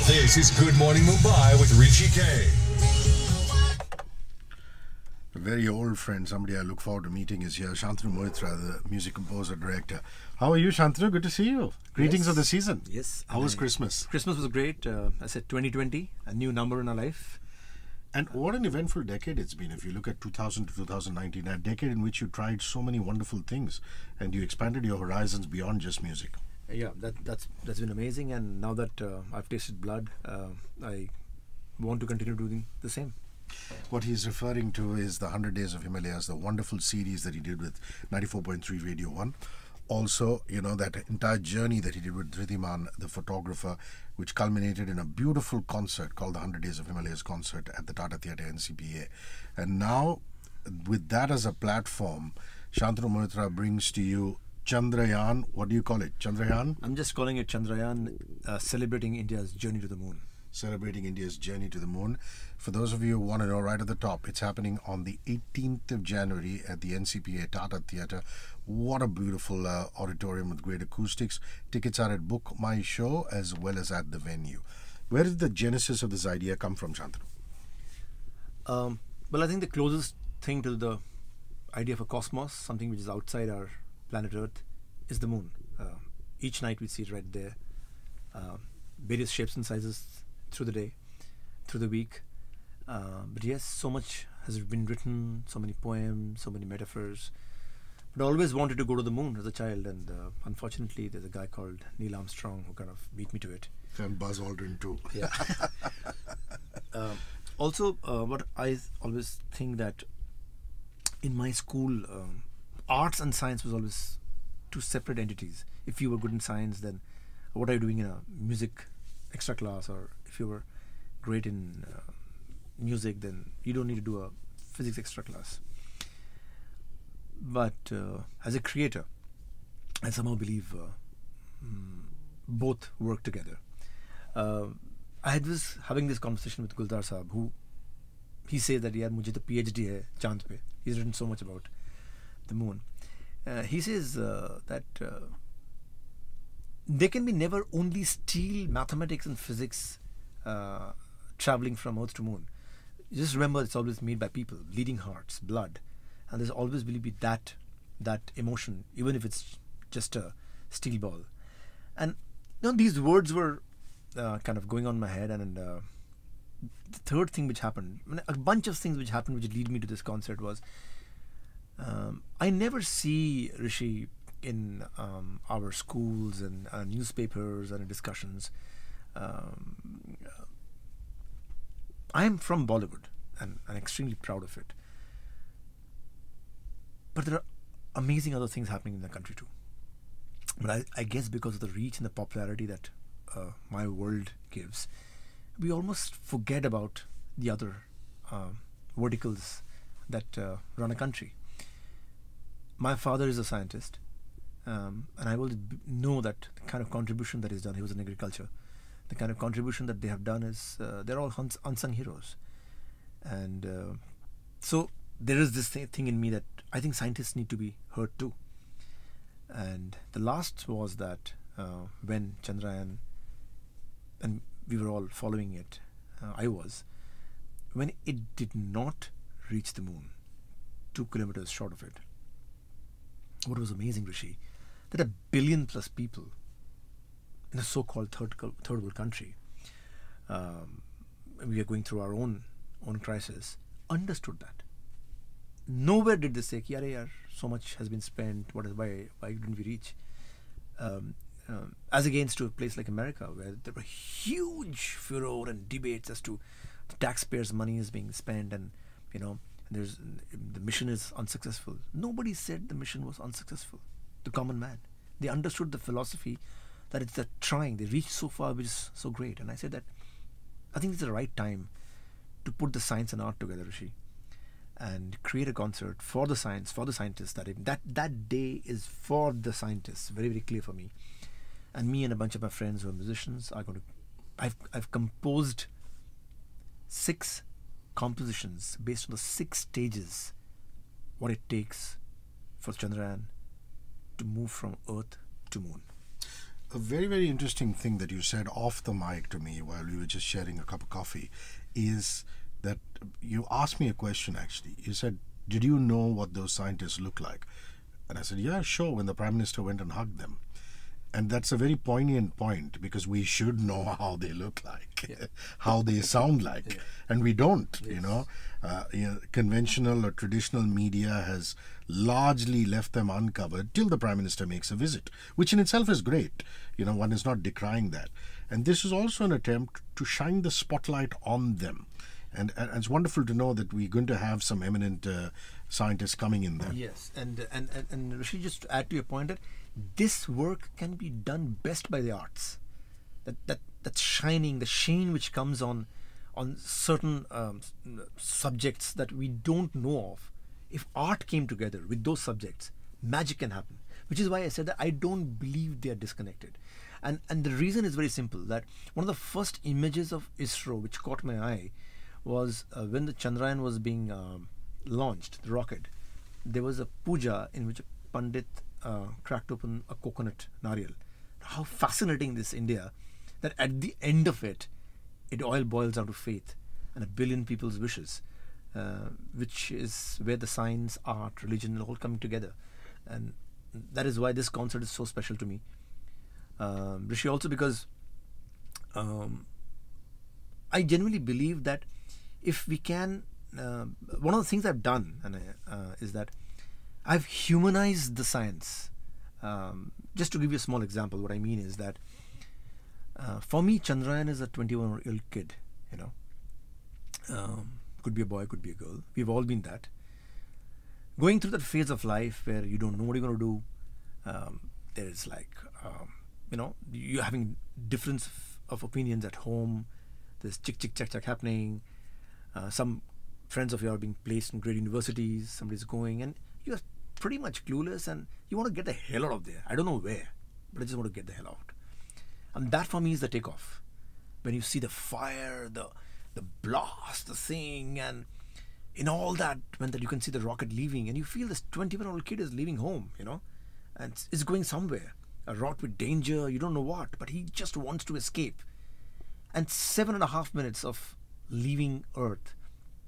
This is Good Morning Mumbai with Hrishi K. A very old friend, somebody I look forward to meeting, is here. Shantanu, Moitra, the music composer, director. How are you, Shantanu? Good to see you. Greetings of the season. Yes. How was Christmas? Christmas was great. I said 2020, a new number in our life. And what an eventful decade it's been. If you look at 2000 to 2019, a decade in which you tried so many wonderful things and you expanded your horizons beyond just music. Yeah, that's been amazing. And now that I've tasted blood, I want to continue doing the same. What he's referring to is the 100 Days of Himalayas, the wonderful series that he did with 94.3 Radio 1. Also, you know, that entire journey that he did with Dhridiman, the photographer, which culminated in a beautiful concert called the 100 Days of Himalayas concert at the Tata Theatre NCPA. And now, with that as a platform, Shantanu Moitra brings to you Chandrayaan. What do you call it? Chandrayaan? I'm just calling it Chandrayaan, celebrating India's journey to the moon. Celebrating India's journey to the moon. For those of you who want to know, right at the top, it's happening on the 18th of January at the NCPA Tata Theatre. What a beautiful auditorium with great acoustics. Tickets are at Book My Show as well as at the venue. Where did the genesis of this idea come from, Shantanu? Well, I think the closest thing to the idea of a cosmos, something which is outside our planet Earth, is the moon. Each night we see it right there. Various shapes and sizes through the day, through the week. But yes, so much has been written, so many poems, so many metaphors. But I always wanted to go to the moon as a child, and unfortunately there's a guy called Neil Armstrong who kind of beat me to it. And Buzz Aldrin too. Yeah. Also, what I always think that in my school, arts and science was always two separate entities. If you were good in science, then what are you doing in a music extra class? Or if you were great in music, then you don't need to do a physics extra class. But as a creator, I somehow believe both work together. I was having this conversation with Guldar Saab, who he says that yaar mujhe to PhD hai chand pe. He's written so much about the moon. He says that there can be never only steel, mathematics and physics traveling from Earth to moon. Just remember, it's always made by people, bleeding hearts, blood, and there's always will be that emotion, even if it's just a steel ball. And you know, these words were kind of going on in my head, and the third thing which happened, a bunch of things which happened which lead me to this concert was, I never see Hrishi in our schools and newspapers and discussions. I am from Bollywood and I'm extremely proud of it. But there are amazing other things happening in the country too. But I guess because of the reach and the popularity that my world gives, we almost forget about the other verticals that run a country. My father is a scientist, and I will know that the kind of contribution that is done. He was in agriculture. The kind of contribution that they have done is they're all unsung heroes. And so there is this thing in me that I think scientists need to be heard too. And the last was that when Chandrayaan, and we were all following it, when it did not reach the moon, 2 kilometers short of it. What was amazing, Hrishi, that 1 billion plus people in a so-called third world country, we are going through our own crisis, understood that. Nowhere did they say, yaar, so much has been spent, why didn't we reach? As against to a place like America, where there were huge furor and debates as to the taxpayers' money is being spent, and the mission is unsuccessful. Nobody said the mission was unsuccessful. The common man, they understood the philosophy that it's the trying. They reached so far, which is so great. And I said that I think it's the right time to put the science and art together, Hrishi, and create a concert for the science, for the scientists. That day is for the scientists. Very, very clear for me. And me and a bunch of my friends who are musicians are going to. I've composed 6 compositions based on the 6 stages, what it takes for Chandrayaan to move from Earth to moon. A very, very interesting thing that you said off the mic to me while we were just sharing a cup of coffee is that you asked me a question actually. You said, did you know what those scientists look like? And I said, yeah, sure, when the Prime Minister went and hugged them. And that's a very poignant point because we should know how they look like, how they sound like, and we don't. Conventional or traditional media has largely left them uncovered till the Prime Minister makes a visit, which in itself is great. One is not decrying that. And this is also an attempt to shine the spotlight on them. And it's wonderful to know that we're going to have some eminent scientists coming in there. Yes, and Hrishi, just to add to your point, that this work can be done best by the arts. That shining, the sheen which comes on certain subjects that we don't know of. If art came together with those subjects, magic can happen. Which is why I said that I don't believe they are disconnected. And the reason is very simple. That one of the first images of ISRO which caught my eye was when the Chandrayaan was being launched, the rocket. There was a puja in which a Pandit cracked open a coconut nariyal. How fascinating this India, that at the end of it all boils down to faith and a billion people's wishes, which is where the science, art, religion all coming together. And that is why this concert is so special to me. Hrishi, also because I genuinely believe that if we can, one of the things I've done is that I've humanized the science. Just to give you a small example, what I mean is that for me, Chandrayaan is a 21-year-old kid. Could be a boy, could be a girl. We've all been that. Going through that phase of life where you don't know what you're going to do. There's you're having difference of opinions at home. There's chick happening. Some friends of yours are being placed in great universities. Somebody's going, and you're pretty much clueless, and you want to get the hell out of there. I don't know where, but I just want to get the hell out. And that for me is the takeoff. When you see the fire, the blast, the thing, and in all that, when that you can see the rocket leaving, and you feel this 21-year-old kid is leaving home, and is going somewhere, wrought with danger, you don't know what, but he just wants to escape. And 7.5 minutes of leaving Earth,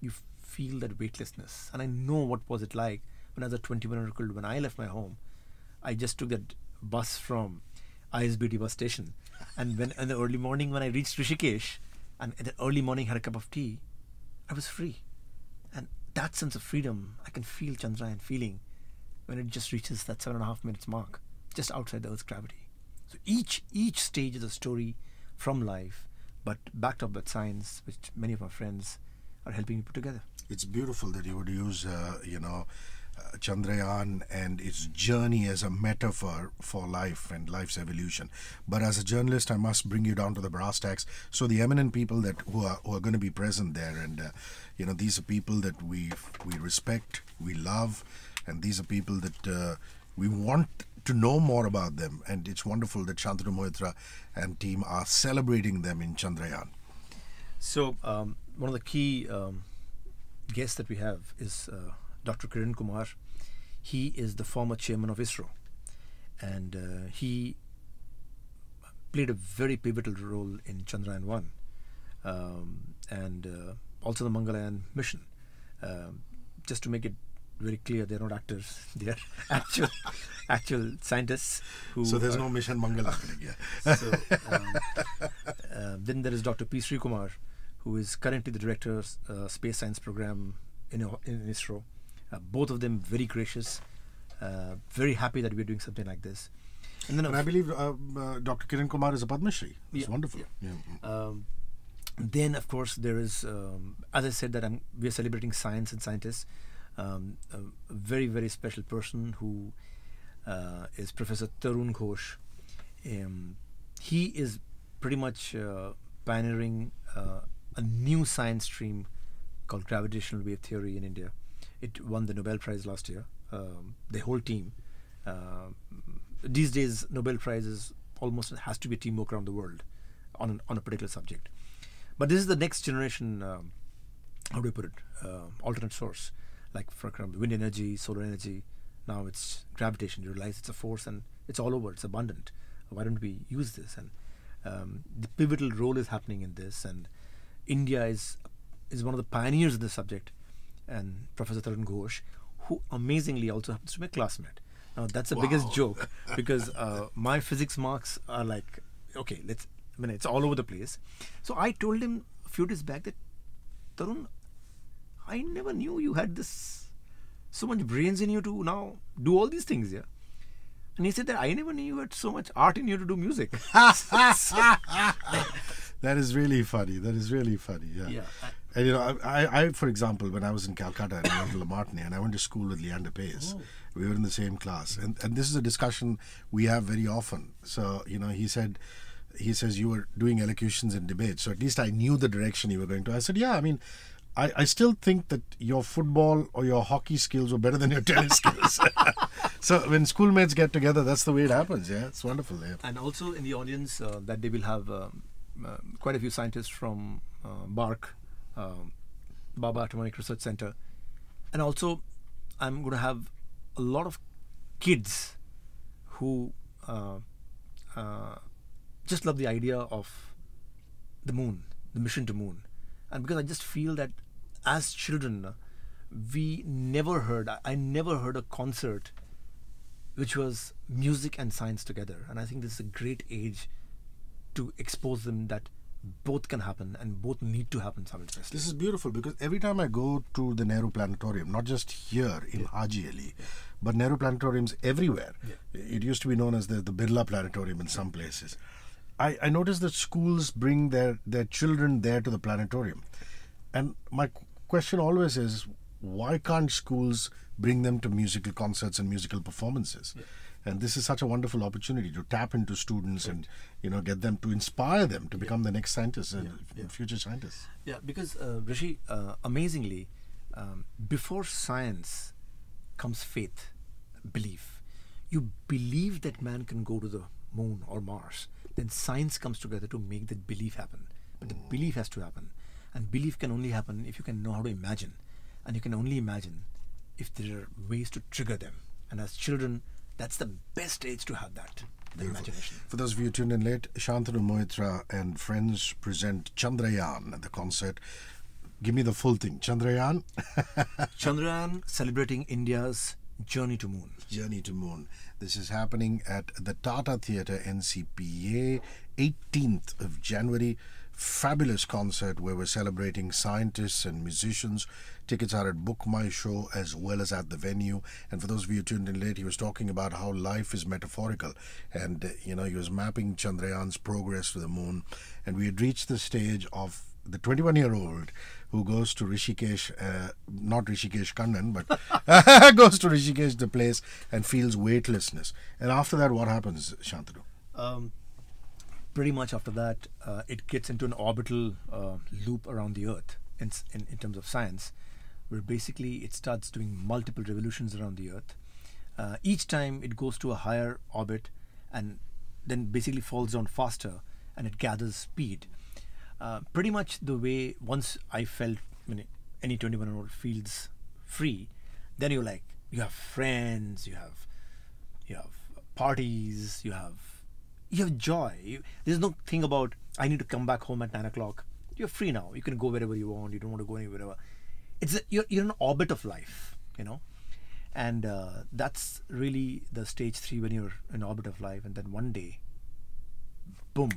you feel that weightlessness. And I know what was it like when I was a 21-year-old. When I left my home, I just took that bus from ISBT bus station, and when in the early morning when I reached Hrishikesh, and in the early morning had a cup of tea, I was free. And that sense of freedom, I can feel Chandrayaan feeling when it just reaches that 7.5 minutes mark, just outside the Earth's gravity. So each stage is a story from life, but backed up with science, which many of my friends are helping me put together. It's beautiful that you would use, Chandrayaan and its journey as a metaphor for life and life's evolution. But as a journalist, I must bring you down to the brass tacks. So the eminent people who are going to be present there, and these are people that we respect, we love, and these are people that we want to know more about them. And it's wonderful that Shantanu, Moitra and team are celebrating them in Chandrayaan. So one of the key guests that we have is Dr. Kiran Kumar. He is the former chairman of ISRO, and he played a very pivotal role in Chandrayaan 1 and also the Mangalyaan mission. Just to make it very clear, they're not actors; they are actual scientists. So there's no mission Mangal happening here. Then there is Dr. P. Sri Kumar, who is currently the director of Space Science Program in ISRO. Both of them very gracious, very happy that we're doing something like this. And I believe Dr. Kiran Kumar is a Padma Shri. It's wonderful. Yeah. Then, of course, there is, as I said, that we are celebrating science and scientists. A very, very special person who is Professor Tarun Ghosh. He is pretty much pioneering a new science stream called gravitational wave theory in India. It won the Nobel Prize last year. The whole team. These days, Nobel Prize has to be a teamwork around the world on a particular subject. But this is the next generation, how do I put it, alternate source. Like, for example, wind energy, solar energy. Now it's gravitation. You realize it's a force and it's all over. It's abundant. why don't we use this? And the pivotal role is happening in this, and India is one of the pioneers of this subject. And Professor Tarun Ghosh, who amazingly also happens to be a classmate. Now that's the biggest joke, because my physics marks are like, okay, it's all over the place. So I told him a few days back that, Tarun, I never knew you had so much brains in you to now do all these things, yeah. And he said that I never knew you had so much art in you to do music. That is really funny. Yeah. And I, for example, when I was in Calcutta and I went to La Martini and I went to school with Leander Pace, we were in the same class. And this is a discussion we have very often. So, he says you were doing elocutions and debates. So at least I knew the direction you were going to. I said, yeah, I mean, I still think that your football or your hockey skills were better than your tennis skills. So when schoolmates get together, that's the way it happens. Yeah, it's wonderful. Yeah. And also in the audience, that day we'll have quite a few scientists from BARC, Baba Atomic Research Center. And also I'm going to have a lot of kids who just love the idea of the moon, the mission to moon. And because I just feel that as children, I never heard a concert which was music and science together. And I think this is a great age to expose them that both can happen and both need to happen simultaneously. This is beautiful, because every time I go to the Nehru Planetarium, not just here in Haji Ali, but Nehru Planetariums everywhere. It used to be known as the Birla Planetarium in some places. I noticed that schools bring their children there to the planetarium. And my question always is, why can't schools bring them to musical concerts and musical performances? And this is such a wonderful opportunity to tap into students and get them, to inspire them to become the next scientists and future scientists. Yeah, because Hrishi, amazingly, before science comes faith, belief. You believe that man can go to the moon or Mars, then science comes together to make that belief happen. But the belief has to happen, and belief can only happen if you can know how to imagine, and you can only imagine if there are ways to trigger them. And as children, that's the best age to have that, the imagination. For those of you tuned in late, Shantanu, Moitra and friends present Chandrayaan, the concert. Give me the full thing. Chandrayaan. Chandrayaan, celebrating India's journey to moon. Journey to moon. This is happening at the Tata Theatre, NCPA, 18th of January. Fabulous concert where we're celebrating scientists and musicians. Tickets are at Book My Show as well as at the venue. And for those of you tuned in late, he was talking about how life is metaphorical. And, he was mapping Chandrayaan's progress to the moon. And we had reached the stage of the 21-year-old who goes to Hrishikesh, not Hrishikesh Kannan, but goes to Hrishikesh, the place, and feels weightlessness. And after that, what happens, Shantanu? Pretty much after that, it gets into an orbital loop around the Earth in terms of science, where basically it starts doing multiple revolutions around the Earth. Each time it goes to a higher orbit and then basically falls down faster, and it gathers speed. Pretty much the way once I felt, any 21-year-old feels free, then you have friends, you have parties, you have joy. There's no thing about I need to come back home at 9 o'clock. You're free now. You can go wherever you want. You don't want to go anywhere. You're in an orbit of life, and that's really the stage 3 when you're in orbit of life, and then one day, boom,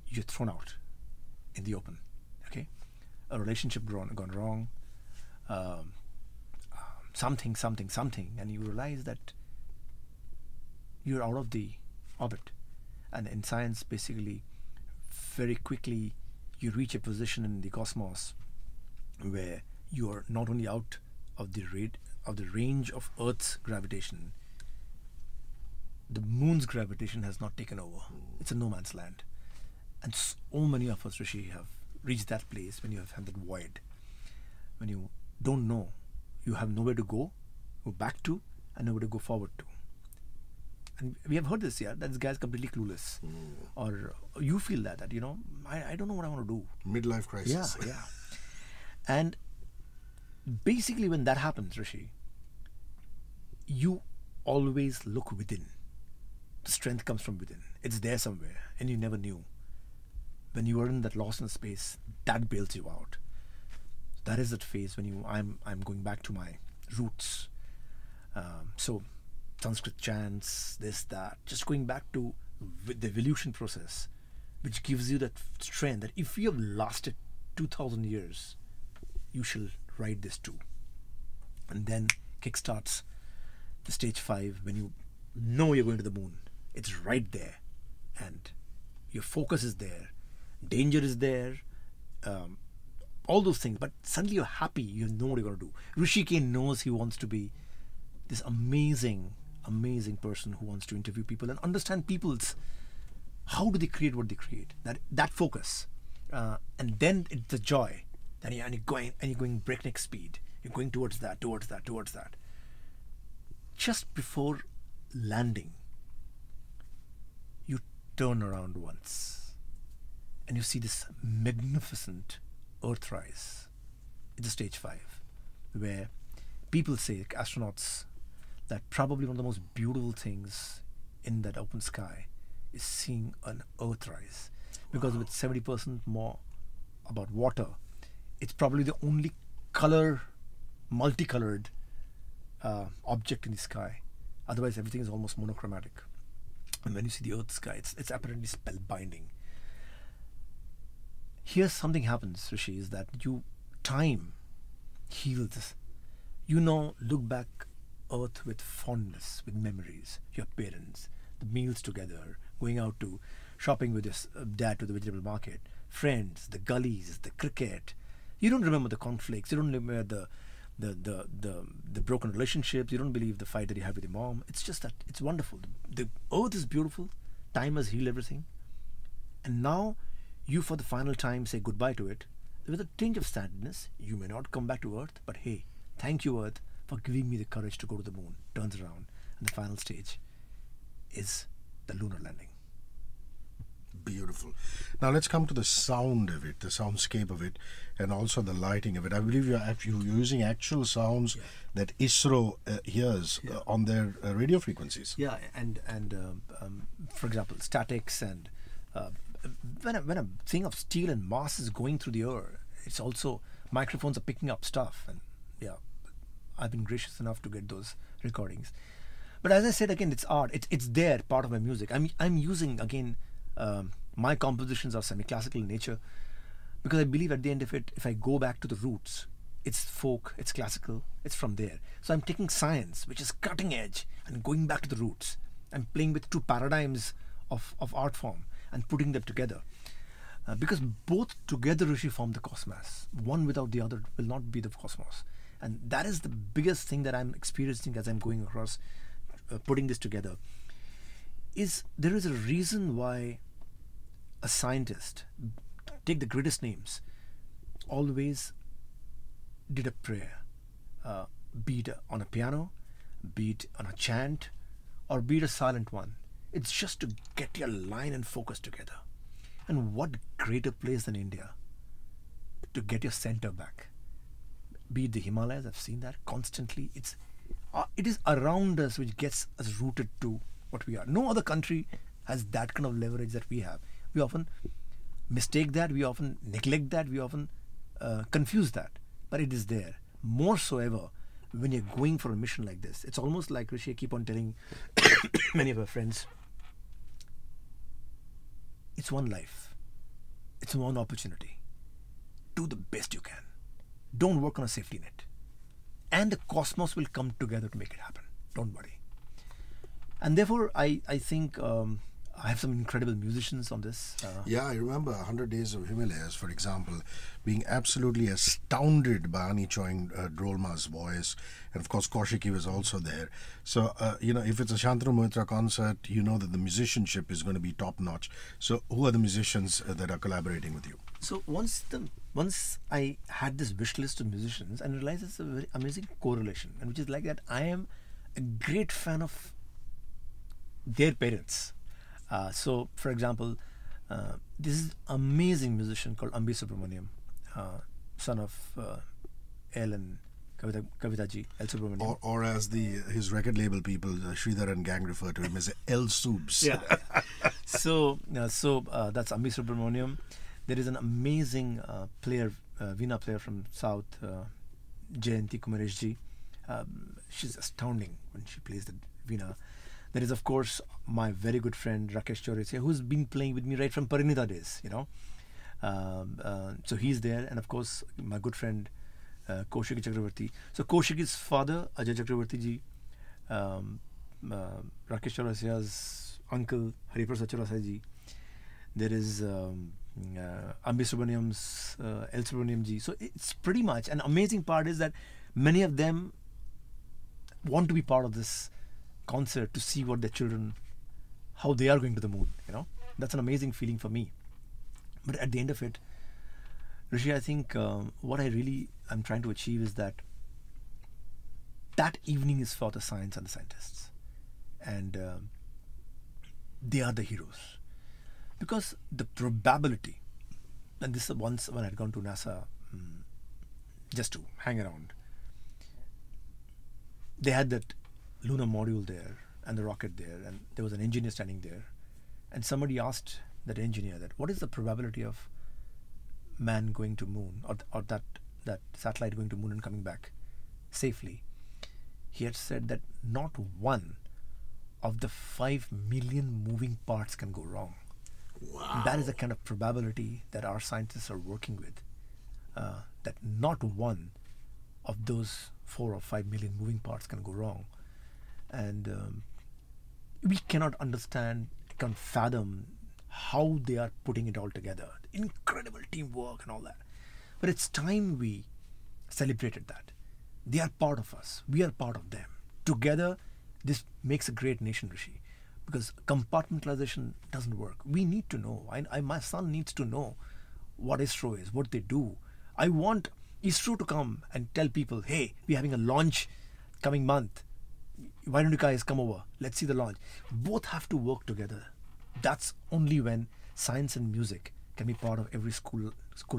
you're thrown out in the open. Okay, a relationship gone wrong, something, and you realize that you're out of the orbit. And in science, basically, very quickly you reach a position in the cosmos where you are not only out of the range of Earth's gravitation, the moon's gravitation has not taken over. It's a no man's land. And so many of us, Hrishi, have reached that place when you have had that void, when you don't know, you have nowhere to go back to, and nowhere to go forward to. And we have heard this, that this guy's completely clueless. Or you feel that I don't know what I want to do. Midlife crisis. Yeah. And basically when that happens, Hrishi, you always look within. the strength comes from within. It's there somewhere, and you never knew. When you are in that lost in space, that bails you out. That is that phase when I'm going back to my roots. So Sanskrit chants, this, that, just going back to the evolution process, which gives you that strength that if you have lasted 2000 years, you shall ride this too. And then kickstarts the stage 5 when you know you're going to the moon. It's right there, and your focus is there, danger is there, all those things. But suddenly you're happy. You know what you're going to do. Hrishi K knows he wants to be this amazing person who wants to interview people and understand people's how do they create what they create. That focus, and then it's the joy. And you're going breakneck speed. You're going towards that. Just before landing, you turn around once, and you see this magnificent Earthrise. It's a stage 5, where people say, astronauts, that probably one of the most beautiful things in that open sky is seeing an Earthrise, because with 70% more about water, it's probably the only multicolored object in the sky. Otherwise, everything is almost monochromatic. And when you see the Earth sky, it's apparently spellbinding. Here's something happens, Hrishi, is that time heals. Look back Earth with fondness, with memories. Your parents, the meals together, going out to shopping with your dad to the vegetable market, friends, the gullies, the cricket. You don't remember the conflicts. You don't remember the broken relationships. You don't believe the fight that you have with your mom. It's just that it's wonderful. The Earth is beautiful. Time has healed everything. And now you, for the final time, say goodbye to it with a tinge of sadness. You may not come back to Earth, but hey, thank you, Earth, for giving me the courage to go to the moon. Turns around, and the final stage is the lunar landing. Beautiful. Now let's come to the sound of it, the soundscape of it, and also the lighting of it. I believe you're using actual sounds that ISRO hears on their radio frequencies. Yeah, and for example, statics, and when I'm thinking of steel and mass is going through the air, it's also microphones are picking up stuff, and I've been gracious enough to get those recordings. But as I said again, it's art. It's there, part of my music. I'm using again. My compositions are semi-classical in nature, because I believe at the end of it, if I go back to the roots, it's folk, it's classical, it's from there. So I'm taking science, which is cutting edge, and going back to the roots. I'm playing with two paradigms of art form and putting them together. Because both together, Hrishi, form the cosmos. One without the other will not be the cosmos. And that is the biggest thing that I'm experiencing as I'm going across, putting this together. There is a reason why a scientist, take the greatest names, always did a prayer, be it on a piano, be it on a chant, or be it a silent one. It's just to get your line and focus together. And what greater place than India to get your center back? Be it the Himalayas, I've seen that constantly. It is around us which gets us rooted to what we are. No other country has that kind of leverage that we have. We often mistake that, we often neglect that, we often confuse that. But it is there. More so ever when you're going for a mission like this. It's almost like, Hrishi, I keep on telling many of our friends, it's one life. It's one opportunity. Do the best you can. Don't work on a safety net. And the cosmos will come together to make it happen. Don't worry. And therefore, I think I have some incredible musicians on this. I remember 100 Days of Himalayas, for example, being absolutely astounded by Ani Choing Drolma's voice. And of course, Kaushiki was also there. So, if it's a Shantanu Moitra concert, you know that the musicianship is going to be top notch. So, who are the musicians that are collaborating with you? So, once I had this wish list of musicians, and realized it's a very amazing correlation, and which is like that I am a great fan of their parents. So, for example, this is amazing musician called Ambi Subramaniam, son of L and Kavita ji, El Subramaniam. Or as his record label people, Sridhar and gang refer to him as El Subs. Yeah. So that's Ambi Subramaniam. There is an amazing player, Veena player from South, Jayanti Kumaresh ji. She's astounding when she plays the Veena. There is, of course, my very good friend Rakesh Chaurasia, who's been playing with me right from Parinita days, you know. So he's there, and of course my good friend Kaushik Chakravarti. So Kaushik's father, Ajay Chakravarti ji, Rakesh Chaurasia's uncle, Hariprasad Chaurasia ji. There is Ambi Subramaniam's El Subramaniam ji. So it's pretty much, an amazing part is that many of them want to be part of this concert to see what their children, how they are going to the moon, you know. That's an amazing feeling for me. But at the end of it, Hrishi, I think what I'm trying to achieve is that evening is for the science and the scientists, and they are the heroes, because the probability, and this is once when I'd gone to NASA just to hang around, they had that lunar module there and the rocket there, and there was an engineer standing there, and somebody asked that engineer that what is the probability of man going to moon, or that satellite going to moon and coming back safely. He had said that not one of the 5 million moving parts can go wrong. Wow. And that is the kind of probability that our scientists are working with, that not one of those 4 or 5 million moving parts can go wrong. And we cannot understand, can't fathom how they are putting it all together. Incredible teamwork and all that. But it's time we celebrated that. They are part of us. We are part of them. Together, this makes a great nation, Hrishi. Because compartmentalization doesn't work. We need to know. My son needs to know what ISRO is, what they do. I want ISRO to come and tell people, hey, we're having a launch coming month. Why don't you guys come over? Let's see the launch. Both have to work together. That's only when science and music can be part of every school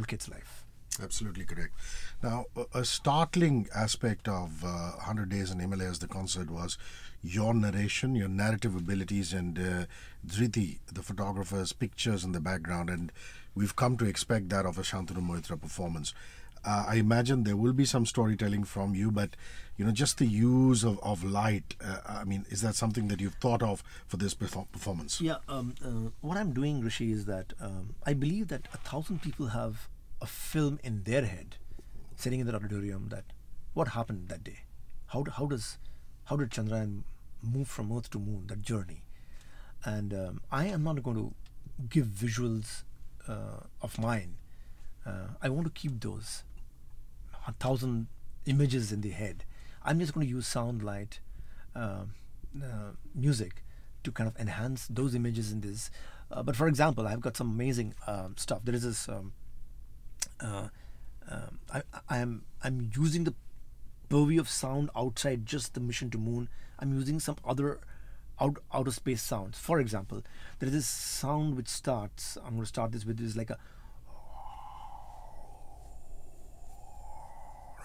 kid's life. Absolutely correct. Now, a startling aspect of 100 Days in Himalayas, the concert, was your narration, your narrative abilities, and Dhriti, the photographer's pictures in the background. And we've come to expect that of a Shantanu Moitra performance. I imagine there will be some storytelling from you, but just the use of light. I mean, is that something that you've thought of for this performance? Yeah. What I'm doing, Hrishi, is that I believe that 1,000 people have a film in their head, sitting in the auditorium, that what happened that day. How did Chandrayaan move from Earth to Moon? That journey. And I am not going to give visuals of mine. I want to keep those 1,000 images in the head. I'm just going to use sound, light, music to kind of enhance those images in this. But for example, I've got some amazing stuff. There is this. I'm using the purview of sound outside just the mission to moon. I'm using some other outer space sounds. For example, there is this sound which starts. I'm going to start this with, is like a.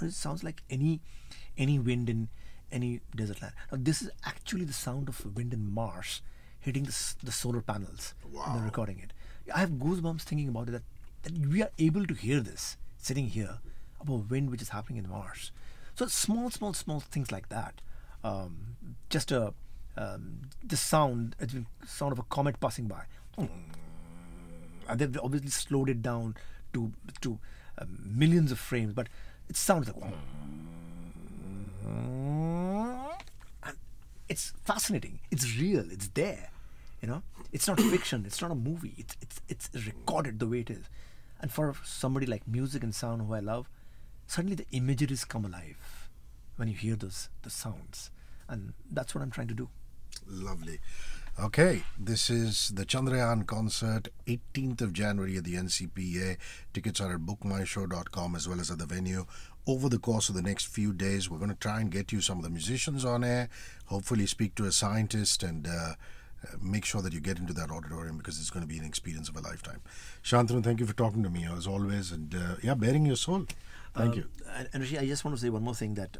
It sounds like any wind in any desert land. Now this is actually the sound of wind in Mars hitting the solar panels. Wow. And they're recording it. I have goosebumps thinking about it, that we are able to hear this sitting here about wind which is happening in Mars. So small things like that. Just the sound of a comet passing by. And they've obviously slowed it down to millions of frames, but it sounds like, and it's fascinating. It's real. It's there. It's not fiction. It's not a movie. It's recorded the way it is. And for somebody like music and sound who I love, suddenly the imageries come alive when you hear the sounds, and that's what I'm trying to do. Lovely. Okay, this is the Chandrayaan concert, 18th of January at the NCPA. Tickets are at bookmyshow.com as well as at the venue. Over the course of the next few days, we're going to try and get you some of the musicians on air, hopefully speak to a scientist, and make sure that you get into that auditorium, because it's going to be an experience of a lifetime. Shantanu, thank you for talking to me as always, and bearing your soul. Thank you. And Hrishi, I just want to say one more thing that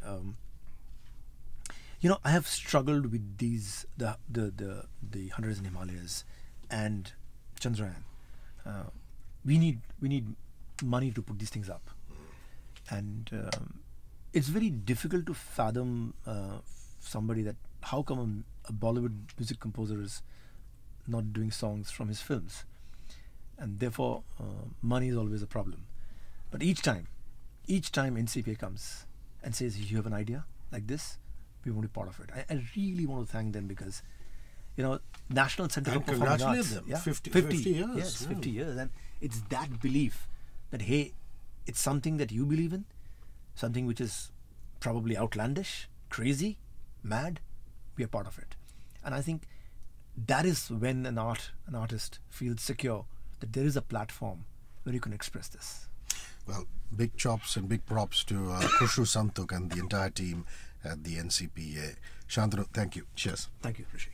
I have struggled with these the 100 in Himalayas and Chandrayaan. We need money to put these things up, and it's very difficult to fathom somebody that how come a Bollywood music composer is not doing songs from his films, and therefore money is always a problem. But each time NCPA comes and says you have an idea like this, we want to be part of it. I really want to thank them because National Center for Performing Arts, them. yeah, 50 years. Yes, Yeah. 50 years, and it's that belief that hey, it's something that you believe in, something which is probably outlandish, crazy, mad. We are part of it, and I think that is when an artist feels secure that there is a platform where you can express this. Well, big chops and big props to Khushu Santuk and the entire team at the NCPA. Shantanu, thank you. Cheers. Thank you, Hrishi.